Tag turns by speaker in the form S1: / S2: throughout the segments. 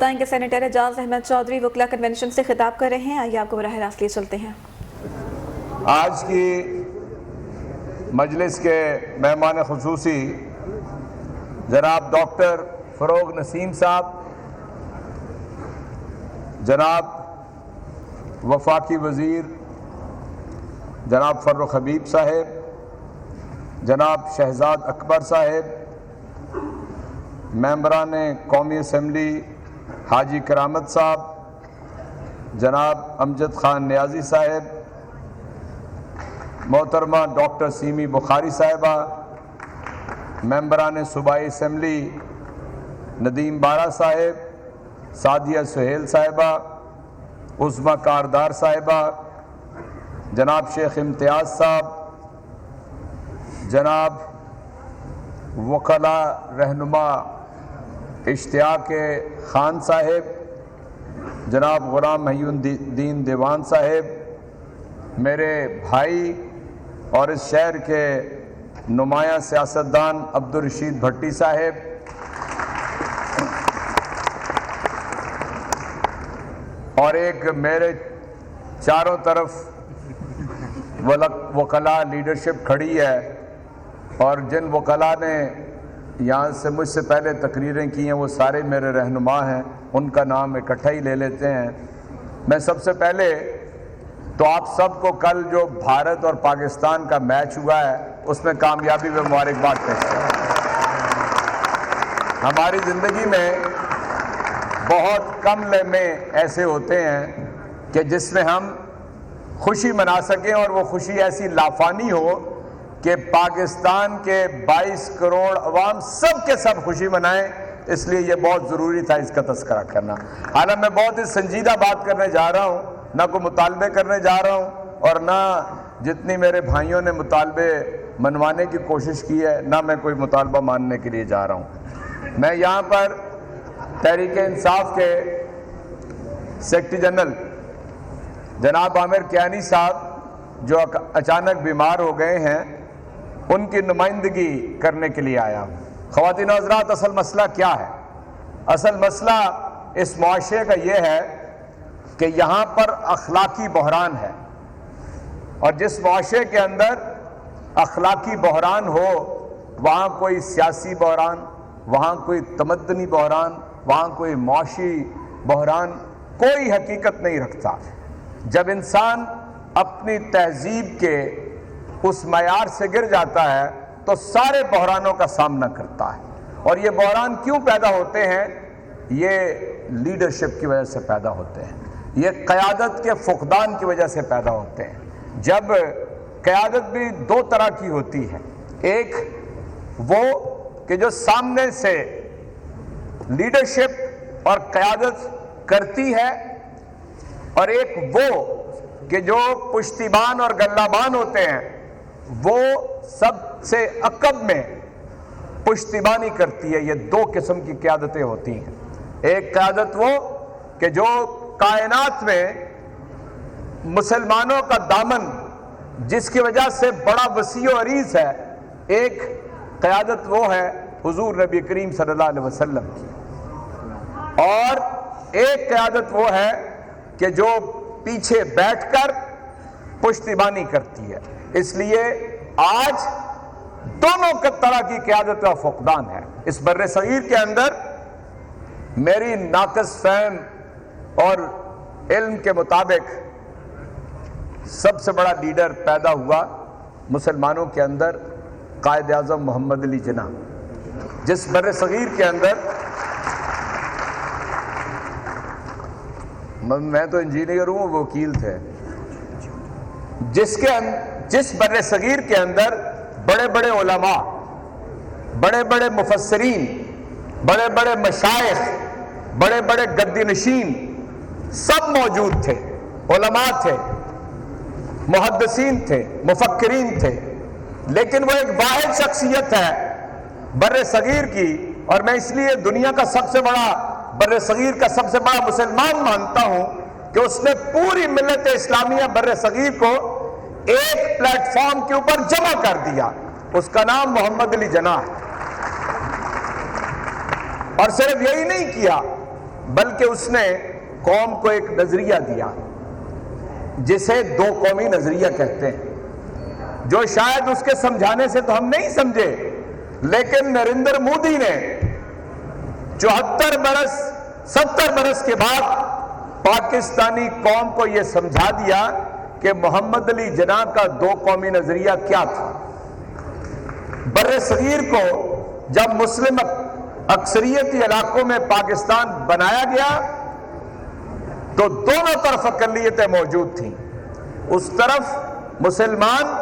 S1: بتائیں کہ سینیٹر اعجاز احمد چودھری وکلا کنونشن سے خطاب کر رہے ہیں. آئیے آپ کو براہ راست لیے چلتے ہیں.
S2: آج کی مجلس کے مہمان خصوصی جناب ڈاکٹر فروغ نسیم صاحب، جناب وفاقی وزیر جناب فرخ حبیب صاحب، جناب شہزاد اکبر صاحب، ممبران قومی اسمبلی حاجی کرامت صاحب، جناب امجد خان نیازی صاحب، محترمہ ڈاکٹر سیمی بخاری صاحبہ، ممبران صوبائی اسمبلی ندیم بارہ صاحب، سعدیہ سہیل صاحبہ، عظمیٰ کاردار صاحبہ، جناب شیخ امتیاز صاحب، جناب وکلا رہنما اشتیاق خان صاحب، جناب غلام محی الدین دیوان صاحب، میرے بھائی اور اس شہر کے نمایاں سیاستدان عبدالرشید بھٹی صاحب، اور ایک میرے چاروں طرف وکلا لیڈرشپ کھڑی ہے، اور جن وکلا نے یہاں سے مجھ سے پہلے تقریریں کی ہیں وہ سارے میرے رہنما ہیں، ان کا نام اکٹھا ہی لے لیتے ہیں. میں سب سے پہلے تو آپ سب کو کل جو بھارت اور پاکستان کا میچ ہوا ہے اس میں کامیابی میں مبارکباد پیش کرتا ہوں. ہماری زندگی میں بہت کم لمحے ایسے ہوتے ہیں کہ جس میں ہم خوشی منا سکیں، اور وہ خوشی ایسی لافانی ہو کہ پاکستان کے 22 کروڑ عوام سب کے سب خوشی منائیں. اس لیے یہ بہت ضروری تھا اس کا تذکرہ کرنا. حالانکہ میں بہت ہی سنجیدہ بات کرنے جا رہا ہوں، نہ کوئی مطالبے کرنے جا رہا ہوں، اور نہ جتنی میرے بھائیوں نے مطالبے منوانے کی کوشش کی ہے نہ میں کوئی مطالبہ ماننے کے لیے جا رہا ہوں. میں یہاں پر تحریک انصاف کے سیکرٹری جنرل جناب عامر کیانی صاحب جو اچانک بیمار ہو گئے ہیں، ان کی نمائندگی کرنے کے لیے آیا ہوں. خواتین و حضرات، اصل مسئلہ کیا ہے؟ اصل مسئلہ اس معاشرے کا یہ ہے کہ یہاں پر اخلاقی بحران ہے، اور جس معاشرے کے اندر اخلاقی بحران ہو وہاں کوئی سیاسی بحران، وہاں کوئی تمدنی بحران، وہاں کوئی معاشی بحران کوئی حقیقت نہیں رکھتا. جب انسان اپنی تہذیب کے اس معیار سے گر جاتا ہے تو سارے بحرانوں کا سامنا کرتا ہے. اور یہ بحران کیوں پیدا ہوتے ہیں؟ یہ لیڈرشپ کی وجہ سے پیدا ہوتے ہیں، یہ قیادت کے فقدان کی وجہ سے پیدا ہوتے ہیں. جب قیادت بھی دو طرح کی ہوتی ہے، ایک وہ کہ جو سامنے سے لیڈرشپ اور قیادت کرتی ہے، اور ایک وہ کہ جو پشتیبان اور گلابان ہوتے ہیں، وہ سب سے عقب میں پشتیبانی کرتی ہے. یہ دو قسم کی قیادتیں ہوتی ہیں. ایک قیادت وہ کہ جو کائنات میں مسلمانوں کا دامن جس کی وجہ سے بڑا وسیع و عریض ہے، ایک قیادت وہ ہے حضور نبی کریم صلی اللہ علیہ وسلم کی، اور ایک قیادت وہ ہے کہ جو پیچھے بیٹھ کر پشتیبانی کرتی ہے. اس لیے آج دونوں طرح کی قیادت کا فقدان ہے. اس بر صغیر کے اندر میری ناقص فہم اور علم کے مطابق سب سے بڑا لیڈر پیدا ہوا مسلمانوں کے اندر قائد اعظم محمد علی جناح. جس بر صغیر کے اندر میں تو انجینئر ہوں، وہ وکیل تھے، جس بر صغیر کے اندر بڑے بڑے علماء، بڑے بڑے مفسرین، بڑے بڑے مشائخ، بڑے بڑے گدی نشین سب موجود تھے. علماء تھے، محدثین تھے، مفکرین تھے، لیکن وہ ایک واحد شخصیت ہے بر صغیر کی. اور میں اس لیے دنیا کا سب سے بڑا، بر صغیر کا سب سے بڑا مسلمان مانتا ہوں کہ اس نے پوری ملت اسلامیہ بر صغیر کو ایک پلیٹ فارم کے اوپر جمع کر دیا. اس کا نام محمد علی جناح ہے. اور صرف یہی نہیں کیا، بلکہ اس نے قوم کو ایک نظریہ دیا جسے دو قومی نظریہ کہتے ہیں، جو شاید اس کے سمجھانے سے تو ہم نہیں سمجھے، لیکن نریندر مودی نے 70 برس کے بعد پاکستانی قوم کو یہ سمجھا دیا کہ محمد علی جناح کا دو قومی نظریہ کیا تھا۔ بر صغیر کو جب مسلم اکثریتی علاقوں میں پاکستان بنایا گیا تو دونوں طرف اقلیتیں موجود تھیں، اس طرف مسلمان،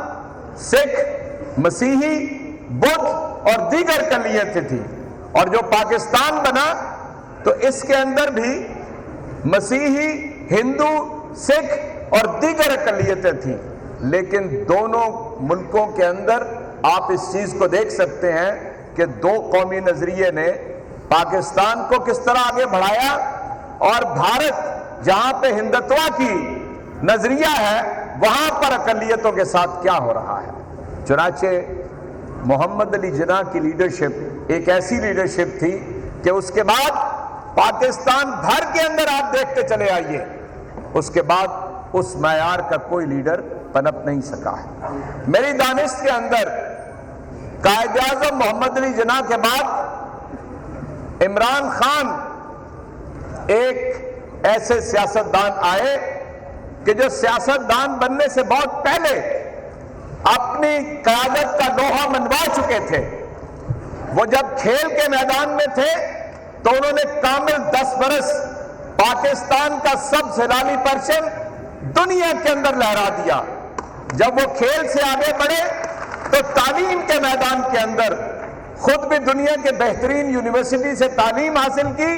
S2: سکھ، مسیحی، بدھ اور دیگر اقلیتیں تھیں، اور جو پاکستان بنا تو اس کے اندر بھی مسیحی، ہندو، سکھ اور دیگر اقلیتیں تھیں، لیکن دونوں ملکوں کے اندر آپ اس چیز کو دیکھ سکتے ہیں کہ دو قومی نظریے نے پاکستان کو کس طرح آگے بڑھایا، اور بھارت جہاں پہ ہندتوا کی نظریہ ہے وہاں پر اقلیتوں کے ساتھ کیا ہو رہا ہے۔ چنانچہ محمد علی جناح کی لیڈرشپ ایک ایسی لیڈرشپ تھی کہ اس کے بعد پاکستان بھر کے اندر آپ دیکھتے چلے آئیے، اس کے بعد اس معیار کا کوئی لیڈر پنپ نہیں سکا ہے۔ میری دانش کے اندر قائد اعظم محمد علی جناح کے بعد عمران خان ایک ایسے سیاستدان آئے کہ جو سیاستدان بننے سے بہت پہلے اپنی قیادت کا لوہا منوا چکے تھے۔ وہ جب کھیل کے میدان میں تھے تو انہوں نے کامل 10 برس پاکستان کا سب سے لالی پرچم دنیا کے اندر لہرا دیا۔ جب وہ کھیل سے آگے بڑھے تو تعلیم کے میدان کے اندر خود بھی دنیا کے بہترین یونیورسٹی سے تعلیم حاصل کی،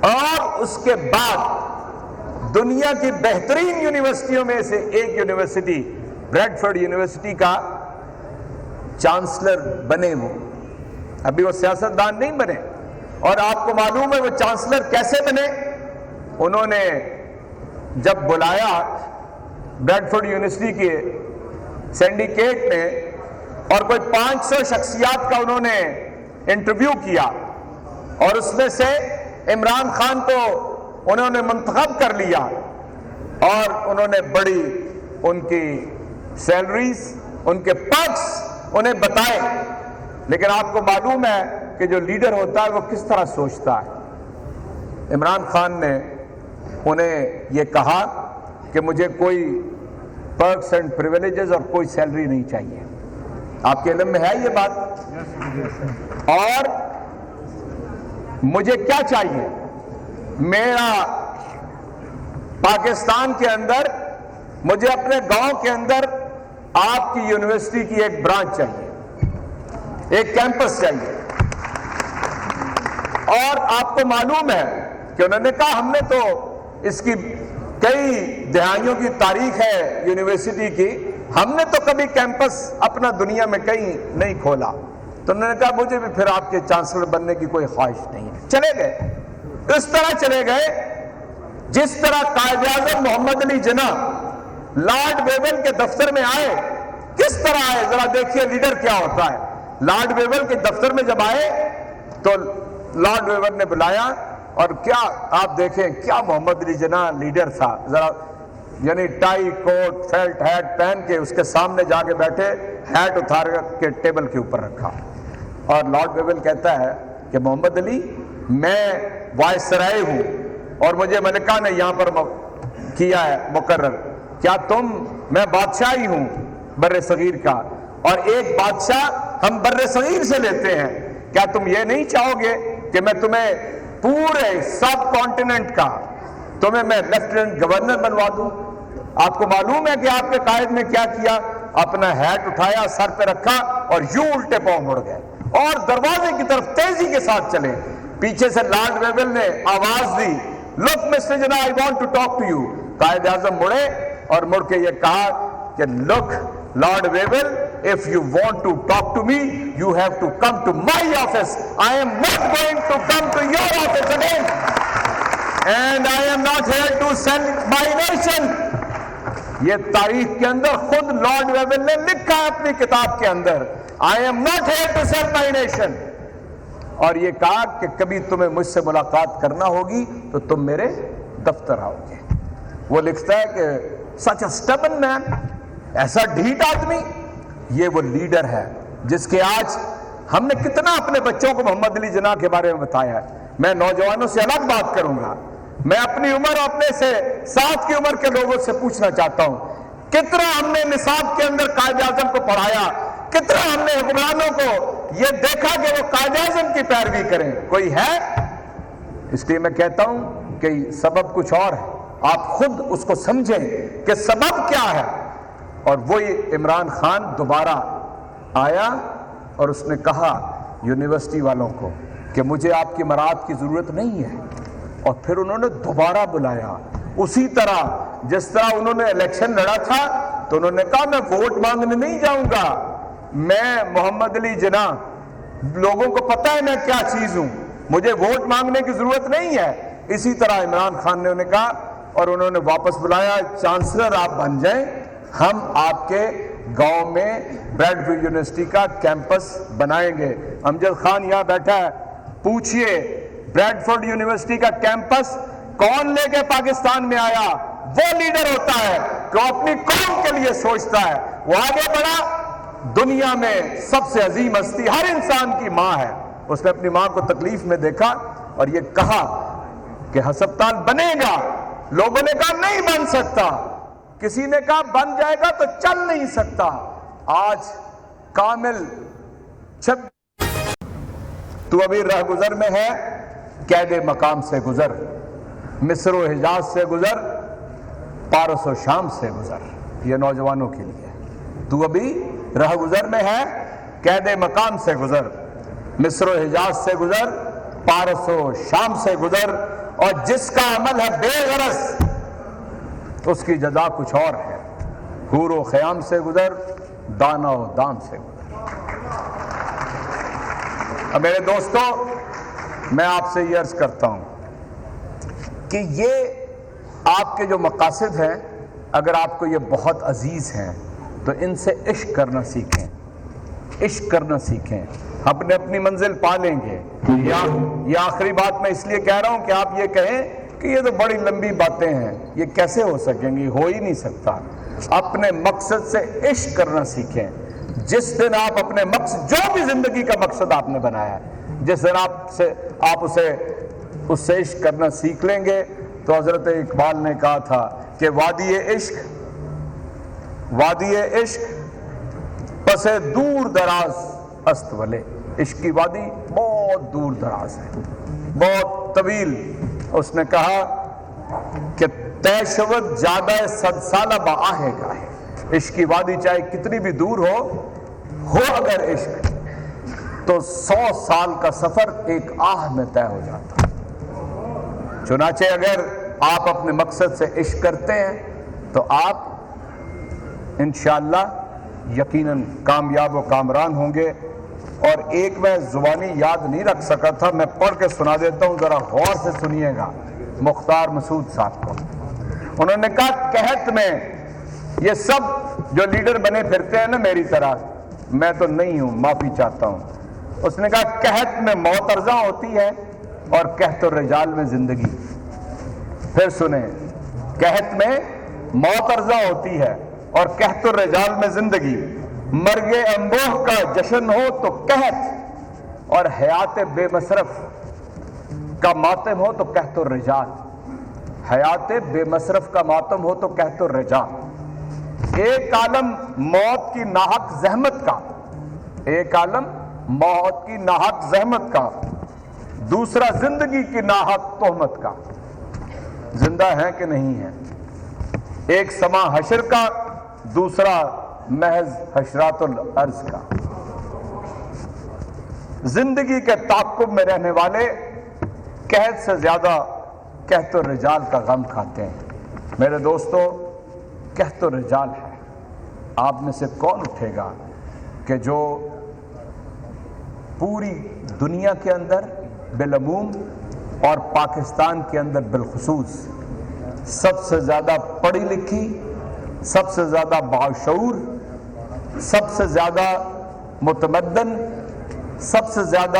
S2: اور اس کے بعد دنیا کی بہترین یونیورسٹیوں میں سے ایک یونیورسٹی بریڈفورڈ یونیورسٹی کا چانسلر بنے۔ وہ ابھی وہ سیاستدان نہیں بنے، اور آپ کو معلوم ہے وہ چانسلر کیسے بنے؟ انہوں نے جب بلایا بریڈفورڈ یونیورسٹی کے سینڈیکیٹ نے، اور کوئی 500 شخصیات کا انہوں نے انٹرویو کیا، اور اس میں سے عمران خان کو انہوں نے منتخب کر لیا، اور انہوں نے بڑی ان کی سیلریز، ان کے پرکس انہیں بتائے۔ لیکن آپ کو معلوم ہے کہ جو لیڈر ہوتا ہے وہ کس طرح سوچتا ہے۔ عمران خان نے انہیں یہ کہا کہ مجھے کوئی پرکس اینڈ پریویلیجز اور کوئی سیلری نہیں چاہیے۔ آپ کے علم میں ہے یہ بات؟ اور مجھے کیا چاہیے؟ میرا پاکستان کے اندر، مجھے اپنے گاؤں کے اندر آپ کی یونیورسٹی کی ایک برانچ چاہیے، ایک کیمپس چاہیے۔ اور آپ کو معلوم ہے کہ انہوں نے کہا ہم نے تو اس کی کئی دہائیوں کی تاریخ ہے یونیورسٹی کی، ہم نے تو کبھی کیمپس اپنا دنیا میں کہیں نہیں کھولا۔ تو انہوں نے کہا مجھے بھی پھر آپ کے چانسلر بننے کی کوئی خواہش نہیں ہے۔ چلے گئے، اس طرح چلے گئے جس طرح قائد اعظم محمد علی جناح لارڈ ویول کے دفتر میں آئے۔ کس طرح آئے ذرا دیکھیے لیڈر کیا ہوتا ہے۔ لارڈ ویول کے دفتر میں جب آئے تو لارڈ ویول نے بلایا، اور کیا آپ دیکھیں کیا محمد علی جناح لیڈر تھا، ذرا یعنی ٹائی، کوٹ، فیلٹ ہیٹ پہن کے اس کے سامنے جا کے بیٹھے، ہیٹ اتار کے ٹیبل کے اوپر رکھا، اور لارڈ ویول کہتا ہے کہ محمد علی میں وائسرائے ہوں اور مجھے ملکہ نے یہاں پر کیا ہے مقرر، کیا میں بادشاہی ہوں بر صغیر کا، اور ایک بادشاہ ہم بر صغیر سے لیتے ہیں، کیا تم یہ نہیں چاہو گے کہ میں تمہیں پورے سب کانٹیننٹ کا تمہیں میں لیفٹیننٹ گورنر بنوا دوں؟ آپ کو معلوم ہے کہ آپ کے قائد نے کیا کیا؟ اپنا ہیٹ اٹھایا، سر پہ رکھا اور یوں الٹے پاؤں مڑ گئے اور دروازے کی طرف تیزی کے ساتھ چلے۔ پیچھے سے لارڈ ویول نے آواز دی، look mister Jinnah, I want to talk to you۔ Quaid Azam مڑے اور مڑ کے یہ کہا کہ لک lord ویول، if you want to talk to me you have to come to my office, I am not going to come to your office again, and I am not here to sell my nation۔ یہ تاریخ کے اندر خود lord Wavell نے لکھا ہے اپنی کتاب کے اندر، I am not here to sell my nation۔ اور یہ کہا کہ کبھی تمہیں مجھ سے ملاقات کرنا ہوگی تو تم میرے دفتر آؤ گے۔ وہ لکھتا ہے کہ سچ اے سٹبن مین، ایسا ڈھیٹ آدمی، یہ وہ لیڈر ہے جس کے آج ہم نے کتنا اپنے بچوں کو محمد علی جناح کے بارے میں بتایا ہے۔ میں نوجوانوں سے الگ بات کروں گا، میں اپنی عمر اور اپنے سے ساتھ کی عمر کے لوگوں سے پوچھنا چاہتا ہوں، کتنا ہم نے نصاب کے اندر قائد اعظم کو پڑھایا، کتنا ہم نے حکمرانوں کو یہ دیکھا کہ وہ قائد اعظم کی پیروی کریں؟ کوئی ہے؟ اس لیے میں کہتا ہوں کہ سبب کچھ اور ہے، آپ خود اس کو سمجھیں کہ سبب کیا ہے۔ اور وہی عمران خان دوبارہ آیا اور اس نے کہا یونیورسٹی والوں کو کہ مجھے آپ کی مراعات کی ضرورت نہیں ہے، اور پھر انہوں نے دوبارہ بلایا اسی طرح جس طرح انہوں نے الیکشن لڑا تھا، تو انہوں نے کہا میں ووٹ مانگنے نہیں جاؤں گا، میں محمد علی جناح، لوگوں کو پتہ ہے میں کیا چیز ہوں، مجھے ووٹ مانگنے کی ضرورت نہیں ہے۔ اسی طرح عمران خان نے انہیں کہا اور انہوں نے واپس بلایا، چانسلر آپ بن جائیں، ہم آپ کے گاؤں میں بریڈ فیلڈ یونیورسٹی کا کیمپس بنائیں گے۔ امجد خان یہاں بیٹھا ہے، پوچھئے بریڈ فیلڈ یونیورسٹی کا کیمپس کون لے کے پاکستان میں آیا؟ وہ لیڈر ہوتا ہے کہ وہ اپنی قوم کے لیے سوچتا ہے، وہ آگے بڑھا۔ دنیا میں سب سے عظیم ہستی ہر انسان کی ماں ہے، اس نے اپنی ماں کو تکلیف میں دیکھا اور یہ کہا کہ ہسپتال بنے گا، لوگوں نے کہا نہیں بن سکتا، کسی نے کہا بن جائے گا تو چل نہیں سکتا۔ آج کامل تو ابھی رہ گزر میں ہے، قید مقام سے گزر، مصر و حجاز سے گزر، پارس و شام سے گزر۔ یہ نوجوانوں کے لیے، تو ابھی رہ گزر میں ہے، قید مقام سے گزر، مصر و حجاز سے گزر، پارس و شام سے گزر، اور جس کا عمل ہے بے غرض اس کی جزا کچھ اور ہے، حور و خیام سے گزر، دانا و دام سے گزر۔ اب میرے دوستو، میں آپ سے یہ عرض کرتا ہوں کہ یہ آپ کے جو مقاصد ہیں، اگر آپ کو یہ بہت عزیز ہیں تو ان سے عشق کرنا سیکھیں، عشق کرنا سیکھیں، اپنے اپنی منزل پا لیں گے۔ یہ آخری بات میں اس لیے کہہ رہا ہوں کہ آپ یہ کہیں کہ یہ تو بڑی لمبی باتیں ہیں، یہ کیسے ہو سکیں گی؟ ہو ہی نہیں سکتا۔ اپنے مقصد سے عشق کرنا سیکھیں۔ جس دن آپ اپنے مقصد، جو بھی زندگی کا مقصد آپ نے بنایا ہے، جس دن آپ اس سے عشق کرنا سیکھ لیں گے، تو حضرت اقبال نے کہا تھا کہ وادی عشق پس دور دراز است ولے، عشق کی وادی بہت دور دراز ہے، بہت طویل۔ اس نے کہا کہ طے شود زیادہ 100 سالہ بآہ گاہے، عشق کی وادی چاہے کتنی بھی دور ہو اگر عشق، تو 100 سال کا سفر ایک آہ میں طے ہو جاتا۔ چنانچہ اگر آپ اپنے مقصد سے عشق کرتے ہیں تو آپ انشاءاللہ یقیناً کامیاب و کامران ہوں گے۔ اور ایک میں زبانی یاد نہیں رکھ سکا تھا، میں پڑھ کے سنا دیتا ہوں، ذرا غور سے سنیے گا، مختار مسعود صاحب کو۔ انہوں نے کہا قحط میں، یہ سب جو لیڈر بنے پھرتے ہیں نا میری طرح، میں تو نہیں ہوں، معافی چاہتا ہوں۔ اس نے کہا قحط میں موت ارزاں ہوتی ہے اور قحط الرجال میں زندگی۔ پھر سنیں، قحط میں موت ارزاں ہوتی ہے اور قحط الرجال میں زندگی، مرگ انبوہ کا جشن ہو تو قحط، اور حیات بے مصرف کا ماتم ہو تو قحط الرجال، حیات بے مصرف کا ماتم ہو تو قحط الرجال۔ ایک عالم موت کی ناحق زحمت کا، ایک عالم موت کی ناحق زحمت کا، دوسرا زندگی کی ناحق تہمت کا۔ زندہ ہیں کہ نہیں ہیں؟ ایک سما حشر کا، دوسرا محض حشرات الارض کا۔ زندگی کے تعاقب میں رہنے والے قحط سے زیادہ قحط الرجال کا غم کھاتے ہیں۔ میرے دوستو، قحط الرجال ہے۔ آپ میں سے کون اٹھے گا کہ جو پوری دنیا کے اندر بالعموم اور پاکستان کے اندر بالخصوص سب سے زیادہ پڑھی لکھی، سب سے زیادہ باشعور، سب سے زیادہ متمدن، سب سے زیادہ